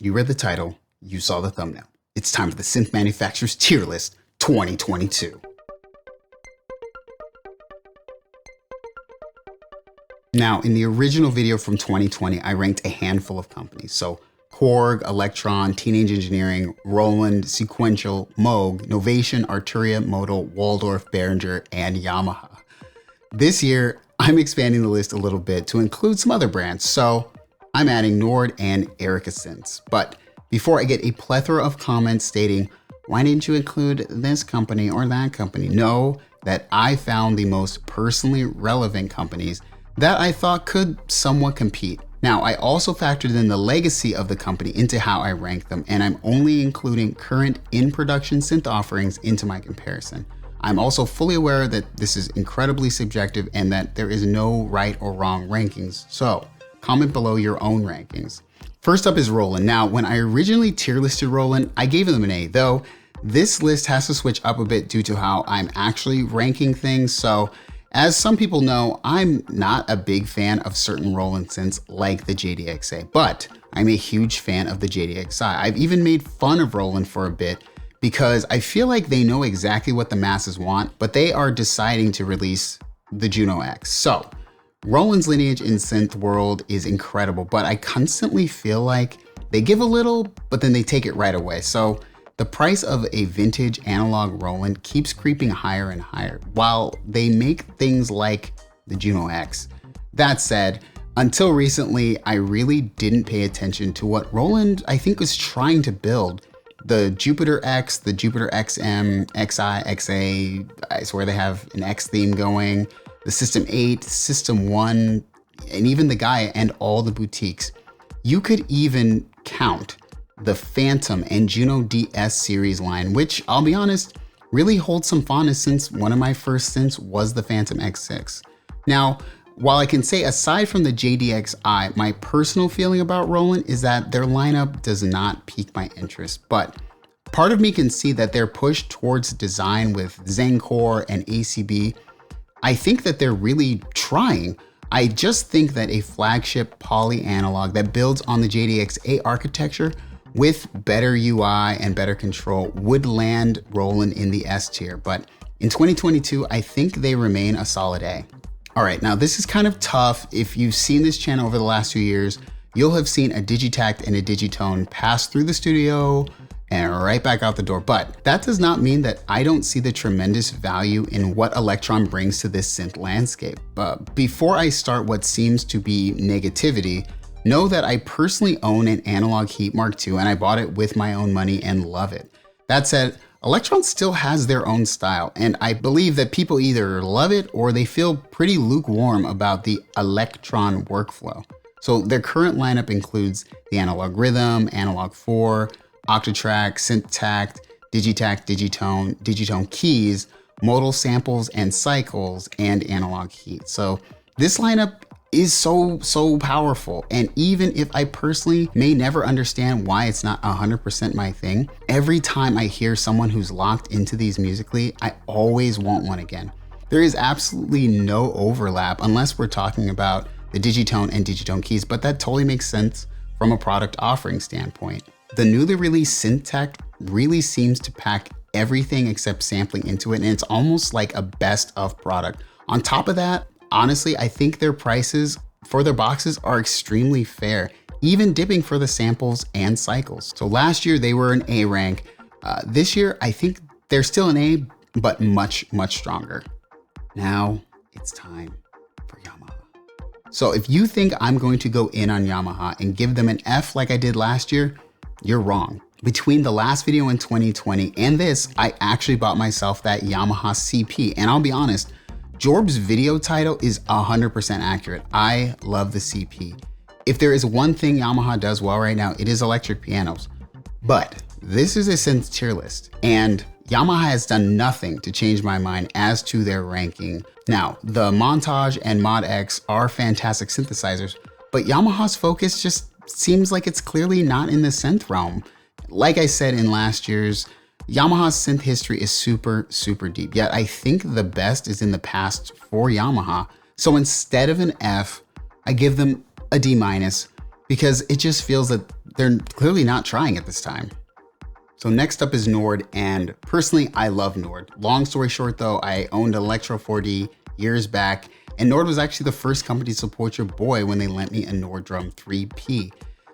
You read the title, you saw the thumbnail. It's time for the Synth Manufacturers Tier List 2022. Now, in the original video from 2020, I ranked a handful of companies. So Korg, Electron, Teenage Engineering, Roland, Sequential, Moog, Novation, Arturia, Modal, Waldorf, Behringer, and Yamaha. This year, I'm expanding the list a little bit to include some other brands. So I'm adding Nord and Erica synths. But before I get a plethora of comments stating, why didn't you include this company or that company? Know that I found the most personally relevant companies that I thought could somewhat compete. Now, I also factored in the legacy of the company into how I rank them, and I'm only including current in-production synth offerings into my comparison. I'm also fully aware that this is incredibly subjective and that there is no right or wrong rankings. So comment below your own rankings. First up is Roland. Now, when I originally tier listed Roland, I gave them an A, though this list has to switch up a bit due to how I'm actually ranking things. So as some people know, I'm not a big fan of certain Roland synths like the JDXA, but I'm a huge fan of the JDXI. I've even made fun of Roland for a bit because I feel like they know exactly what the masses want, but they are deciding to release the Juno X. So Roland's lineage in synth world is incredible, but I constantly feel like they give a little, but then they take it right away. So the price of a vintage analog Roland keeps creeping higher and higher while they make things like the Juno X. That said, until recently, I really didn't pay attention to what Roland, I think, was trying to build. The Jupiter X, the Jupiter XM, XI, XA, I swear they have an X theme going, the System 8, System 1, and even the Gaia and all the boutiques. You could even count the Phantom and Juno DS series line, which I'll be honest, really holds some fondness since one of my first synths was the Phantom X6. Now, while I can say aside from the JDXI, my personal feeling about Roland is that their lineup does not pique my interest, but part of me can see that their push towards design with Zencore and ACB, I think that they're really trying. I just think that a flagship poly analog that builds on the JDXA architecture with better UI and better control would land Roland in the S tier, but in 2022, I think they remain a solid A. All right, now this is kind of tough. If you've seen this channel over the last few years, you'll have seen a Digitact and a Digitone pass through the studio and right back out the door. But that does not mean that I don't see the tremendous value in what Electron brings to this synth landscape. But before I start what seems to be negativity, know that I personally own an analog Heat Mark II and I bought it with my own money and love it. That said, Electron still has their own style, and I believe that people either love it or they feel pretty lukewarm about the Electron workflow. So their current lineup includes the Analog Rhythm, Analog 4, Octatrack, Syntact, Digitact, Digitone, Digitone Keys, Modal samples and cycles, and Analog Heat. So this lineup is so powerful. And even if I personally may never understand why it's not 100% my thing, every time I hear someone who's locked into these musically, I always want one again. There is absolutely no overlap unless we're talking about the Digitone and Digitone Keys, but that totally makes sense from a product offering standpoint. The newly released Syntact really seems to pack everything except sampling into it, and it's almost like a best of product. On top of that, honestly, I think their prices for their boxes are extremely fair, even dipping for the samples and cycles. So last year they were an A rank. This year, I think they're still an A, but much stronger. Now it's time for Yamaha. So if you think I'm going to go in on Yamaha and give them an F like I did last year, you're wrong. Between the last video in 2020 and this, I actually bought myself that Yamaha CP, and I'll be honest, Jorb's video title is 100% accurate. I love the CP. If there is one thing Yamaha does well right now, it is electric pianos. But this is a synth tier list, and Yamaha has done nothing to change my mind as to their ranking. Now, the Montage and Mod X are fantastic synthesizers, but Yamaha's focus just seems like it's clearly not in the synth realm. Like I said in last year's, Yamaha's synth history is super deep, yet I think the best is in the past for Yamaha. So instead of an F, I give them a D- because it just feels that they're clearly not trying at this time. So next up is Nord, and personally, I love Nord. Long story short though, I owned an Electro 4D years back, and Nord was actually the first company to support your boy when they lent me a Nord Drum 3P.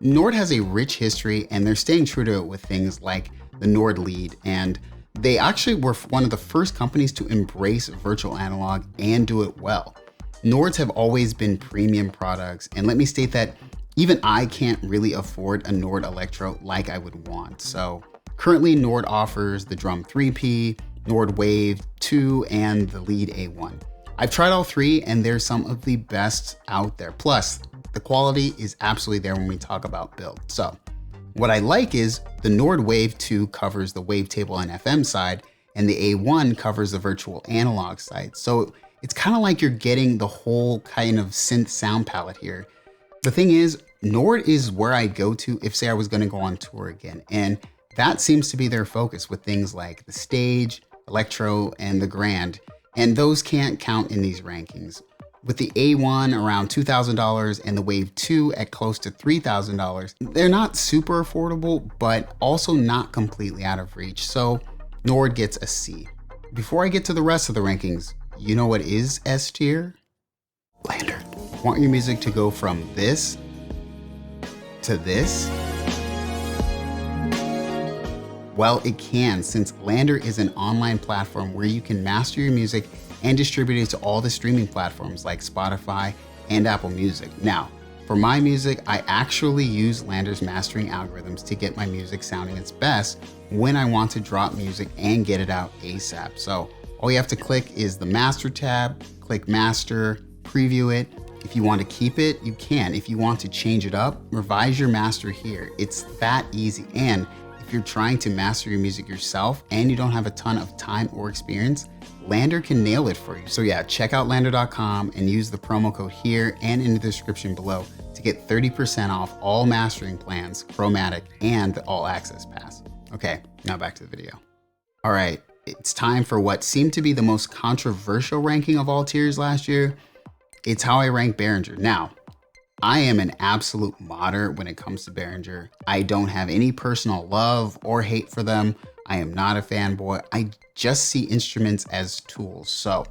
Nord has a rich history, and they're staying true to it with things like the Nord lead, and they actually were one of the first companies to embrace virtual analog and do it well. Nords have always been premium products, and let me state that even I can't really afford a Nord Electro like I would want. So currently Nord offers the Drum 3P, Nord Wave 2, and the Lead A1. I've tried all three, and they're some of the best out there. Plus, the quality is absolutely there when we talk about build. So what I like is the Nord Wave 2 covers the wavetable and FM side, and the A1 covers the virtual analog side. So it's kind of like you're getting the whole kind of synth sound palette here. The thing is, Nord is where I go to if, say, I was going to go on tour again. And that seems to be their focus with things like the Stage, Electro, and the Grand. And those can't count in these rankings. With the A1 around $2,000 and the Wave 2 at close to $3,000, they're not super affordable, but also not completely out of reach. So Nord gets a C. Before I get to the rest of the rankings, you know what is S tier? Lander. Want your music to go from this to this? Well, it can, since Lander is an online platform where you can master your music and distribute it to all the streaming platforms like Spotify and Apple Music. Now, for my music, I actually use Lander's mastering algorithms to get my music sounding its best when I want to drop music and get it out ASAP. So all you have to click is the master tab, click master, preview it. If you want to keep it, you can. If you want to change it up, revise your master here. It's that easy. And if you're trying to master your music yourself and you don't have a ton of time or experience, Lander can nail it for you. So yeah, check out lander.com and use the promo code here and in the description below to get 30% off all mastering plans, chromatic, and the all access pass. Okay, now back to the video. All right, it's time for what seemed to be the most controversial ranking of all tiers last year. It's how I rank Behringer. Now, I am an absolute modder when it comes to Behringer. I don't have any personal love or hate for them. I am not a fanboy. I just see instruments as tools. So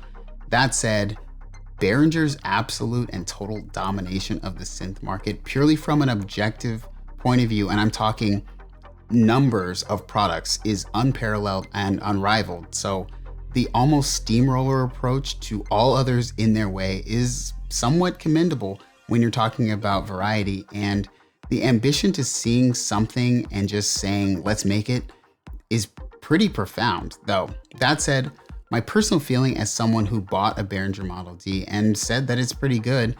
that said, Behringer's absolute and total domination of the synth market, purely from an objective point of view, and I'm talking numbers of products, is unparalleled and unrivaled. So the almost steamroller approach to all others in their way is somewhat commendable when you're talking about variety, and the ambition to seeing something and just saying, let's make it, is pretty profound. Though, that said, my personal feeling as someone who bought a Behringer Model D and said that it's pretty good,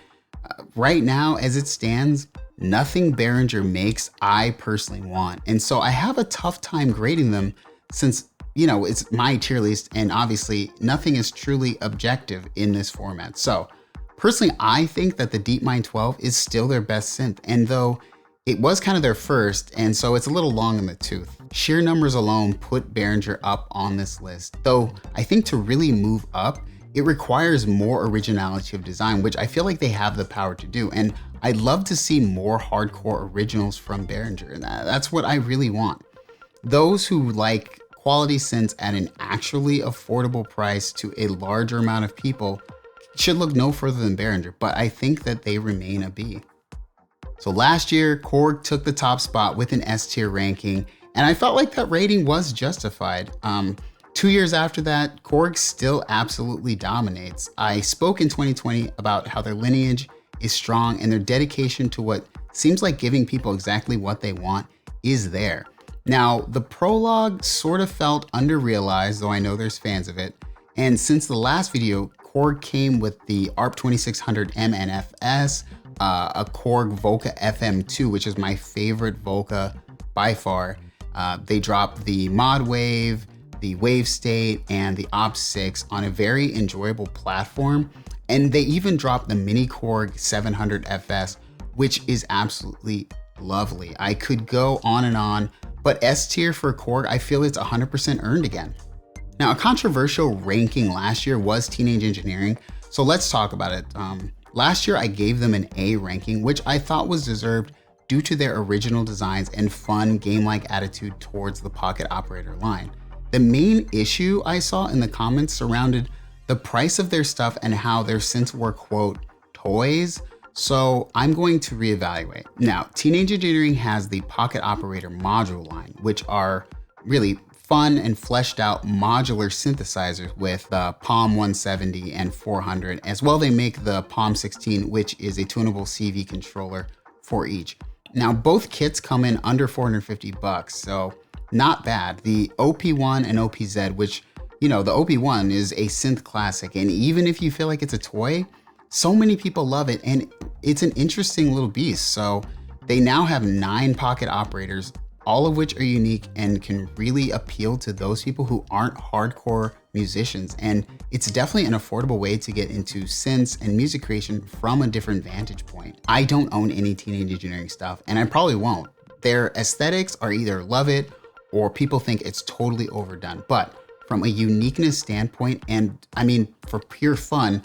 right now as it stands, nothing Behringer makes I personally want. And so I have a tough time grading them since, you know, it's my tier list, and obviously nothing is truly objective in this format. So personally, I think that the DeepMind 12 is still their best synth, and though it was kind of their first, and so it's a little long in the tooth, sheer numbers alone put Behringer up on this list. Though I think to really move up, it requires more originality of design, which I feel like they have the power to do. And I'd love to see more hardcore originals from Behringer, and that's what I really want. Those who like quality synths at an actually affordable price to a larger amount of people should look no further than Behringer, but I think that they remain a B. So last year, Korg took the top spot with an S tier ranking, and I felt like that rating was justified. 2 years after that, Korg still absolutely dominates. I spoke in 2020 about how their lineage is strong and their dedication to what seems like giving people exactly what they want is there. Now, the prologue sort of felt under-realized, though I know there's fans of it. And since the last video, Korg came with the ARP 2600M and FS, a Korg Volca FM2, which is my favorite Volca by far. They dropped the Mod Wave, the Wave State, and the OP6 on a very enjoyable platform. And they even dropped the Mini Korg 700 FS, which is absolutely lovely. I could go on and on, but S tier for Korg, I feel it's 100% earned again. Now, a controversial ranking last year was Teenage Engineering, so let's talk about it. Last year, I gave them an A ranking, which I thought was deserved due to their original designs and fun game-like attitude towards the pocket operator line. The main issue I saw in the comments surrounded the price of their stuff and how their synths were, quote, toys. So I'm going to reevaluate. Now, Teenage Engineering has the pocket operator module line, which are really fun and fleshed out modular synthesizers with the Palm 170 and 400. As well, they make the Palm 16, which is a tunable CV controller for each. Now, both kits come in under 450 bucks, so not bad. The OP1 and OPZ, which, you know, the OP1 is a synth classic, and even if you feel like it's a toy, so many people love it, and it's an interesting little beast. So they now have 9 pocket operators, all of which are unique and can really appeal to those people who aren't hardcore musicians. And it's definitely an affordable way to get into synths and music creation from a different vantage point. I don't own any Teenage Engineering stuff, and I probably won't. Their aesthetics are either love it or people think it's totally overdone. But from a uniqueness standpoint, and I mean, for pure fun,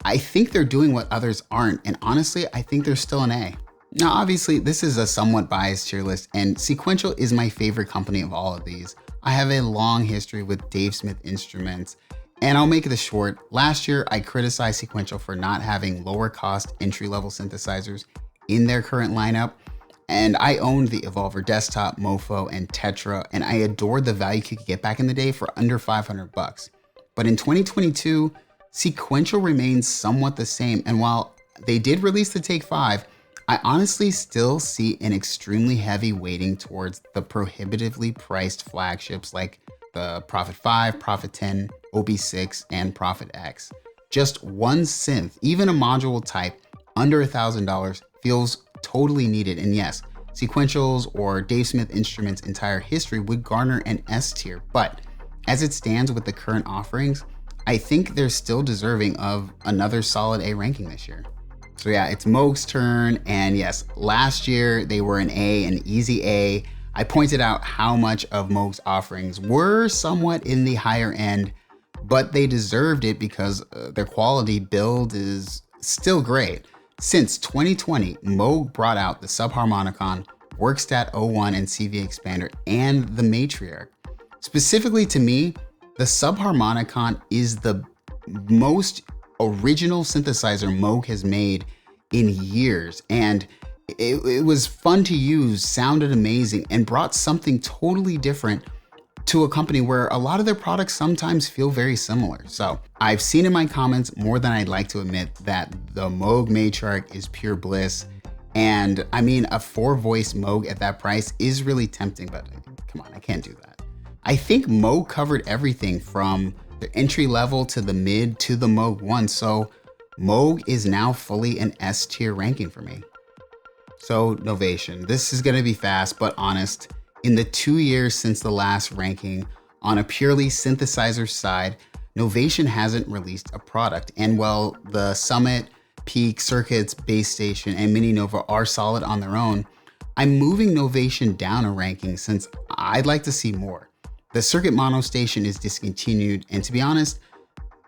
I think they're doing what others aren't. And honestly, I think they're still an A. Now, obviously, this is a somewhat biased tier list, and Sequential is my favorite company of all of these. I have a long history with Dave Smith Instruments, and I'll make this short. Last year, I criticized Sequential for not having lower cost entry-level synthesizers in their current lineup, and I owned the Evolver Desktop, Mofo, and Tetra, and I adored the value you could get back in the day for under 500 bucks. But in 2022, Sequential remains somewhat the same, and while they did release the Take 5, I honestly still see an extremely heavy weighting towards the prohibitively priced flagships like the Prophet 5, Prophet 10, OB6, and Prophet X. Just one synth, even a module type, under $1,000 feels totally needed. And yes, Sequential's or Dave Smith Instruments' entire history would garner an S tier, but as it stands with the current offerings, I think they're still deserving of another solid A ranking this year. So yeah, it's Moog's turn, and yes, last year they were an A, an easy A. I pointed out how much of Moog's offerings were somewhat in the higher end, but they deserved it because their quality build is still great. Since 2020, Moog brought out the Subharmonicon, Workstat 01 and CV Expander, and the Matriarch. Specifically to me, the Subharmonicon is the most original synthesizer Moog has made in years, and it was fun to use, sounded amazing, and brought something totally different to a company where a lot of their products sometimes feel very similar. So I've seen in my comments more than I'd like to admit that the Moog Matriarch is pure bliss, and I mean, a 4-voice Moog at that price is really tempting, but come on, I can't do that. I think Moog covered everything from the entry level to the mid to the Moog 1, so Moog is now fully an S tier ranking for me. So Novation, this is gonna be fast but honest. In the 2 years since the last ranking, on a purely synthesizer side, Novation hasn't released a product. And while the Summit, Peak, Circuits, Base Station, and Mini Nova are solid on their own, I'm moving Novation down a ranking since I'd like to see more. The Circuit Mono Station is discontinued, and to be honest,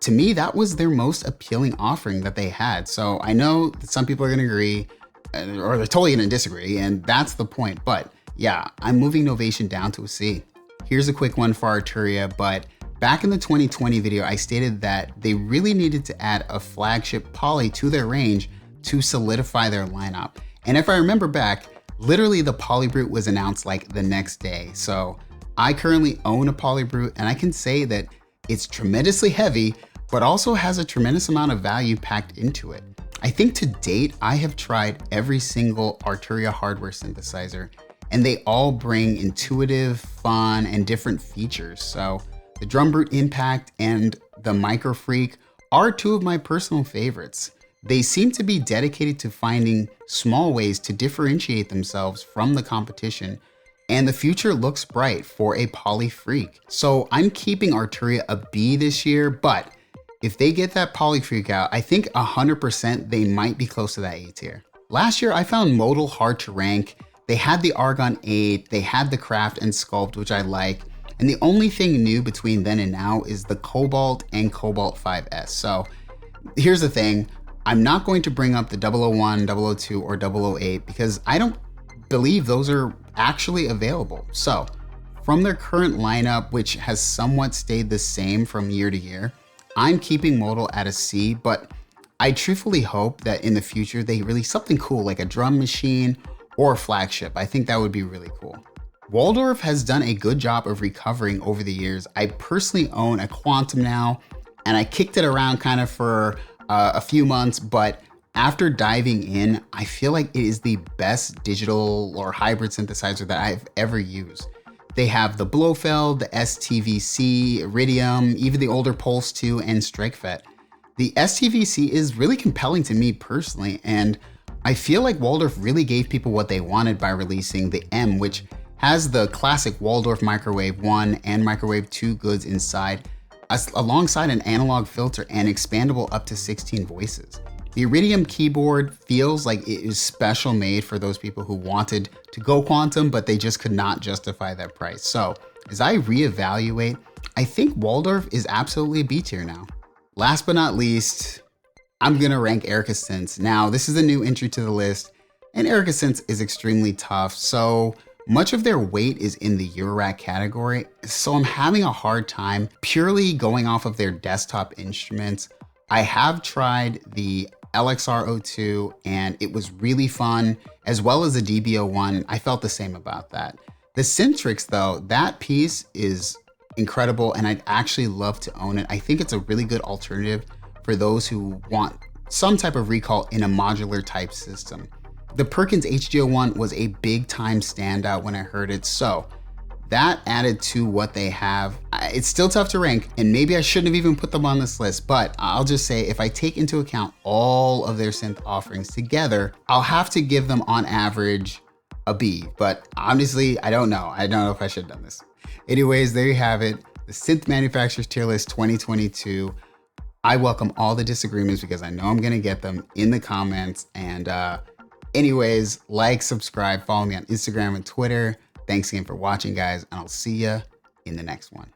to me, that was their most appealing offering that they had. So I know that some people are gonna agree, or they're totally gonna disagree, and that's the point. But yeah, I'm moving Novation down to a C. Here's a quick one for Arturia, but back in the 2020 video, I stated that they really needed to add a flagship poly to their range to solidify their lineup. And if I remember back, literally the Polybrute was announced like the next day. So I currently own a Polybrute, and I can say that it's tremendously heavy, but also has a tremendous amount of value packed into it. I think to date, I have tried every single Arturia hardware synthesizer, and they all bring intuitive, fun, and different features. So the Drum Brute Impact and the Micro Freak are two of my personal favorites. They seem to be dedicated to finding small ways to differentiate themselves from the competition, and the future looks bright for a poly freak. So I'm keeping Arturia a B this year, but if they get that poly freak out, I think 100% they might be close to that A tier. Last year, I found Modal hard to rank. They had the Argon 8, they had the Craft and Sculpt, which I like, and the only thing new between then and now is the Cobalt and Cobalt 5S. So here's the thing, I'm not going to bring up the 001, 002, or 008 because I don't believe those are actually available. So from their current lineup, which has somewhat stayed the same from year to year, I'm keeping Modal at a C, but I truthfully hope that in the future they release something cool like a drum machine or a flagship. I think that would be really cool. Waldorf has done a good job of recovering over the years. I personally own a Quantum now, and I kicked it around kind of for a few months, but after diving in, I feel like it is the best digital or hybrid synthesizer that I've ever used. They have the Blofeld, the STVC, Iridium, even the older Pulse 2 and StrikeFET. The STVC is really compelling to me personally, and I feel like Waldorf really gave people what they wanted by releasing the M, which has the classic Waldorf Microwave 1 and Microwave 2 goods inside, alongside an analog filter and expandable up to 16 voices. The Iridium keyboard feels like it is special made for those people who wanted to go quantum, but they just could not justify that price. So as I reevaluate, I think Waldorf is absolutely a B tier now. Last but not least, I'm gonna rank Erica Synths. Now, this is a new entry to the list, and Erica Synths is extremely tough. So much of their weight is in the Eurorack category, so I'm having a hard time purely going off of their desktop instruments. I have tried the LXR02 and it was really fun, as well as the DB01. I felt the same about that. The Syntrix though, that piece is incredible and I'd actually love to own it. I think it's a really good alternative for those who want some type of recall in a modular type system. The Perkins HDO1 was a big time standout when I heard it, so that added to what they have. It's still tough to rank, and maybe I shouldn't have even put them on this list, but I'll just say if I take into account all of their synth offerings together, I'll have to give them on average a B, but honestly, I don't know. I don't know if I should have done this. Anyways, there you have it. The Synth Manufacturers Tier List 2022. I welcome all the disagreements because I know I'm gonna get them in the comments. And anyways, like, subscribe, follow me on Instagram and Twitter. Thanks again for watching, guys, and I'll see ya in the next one.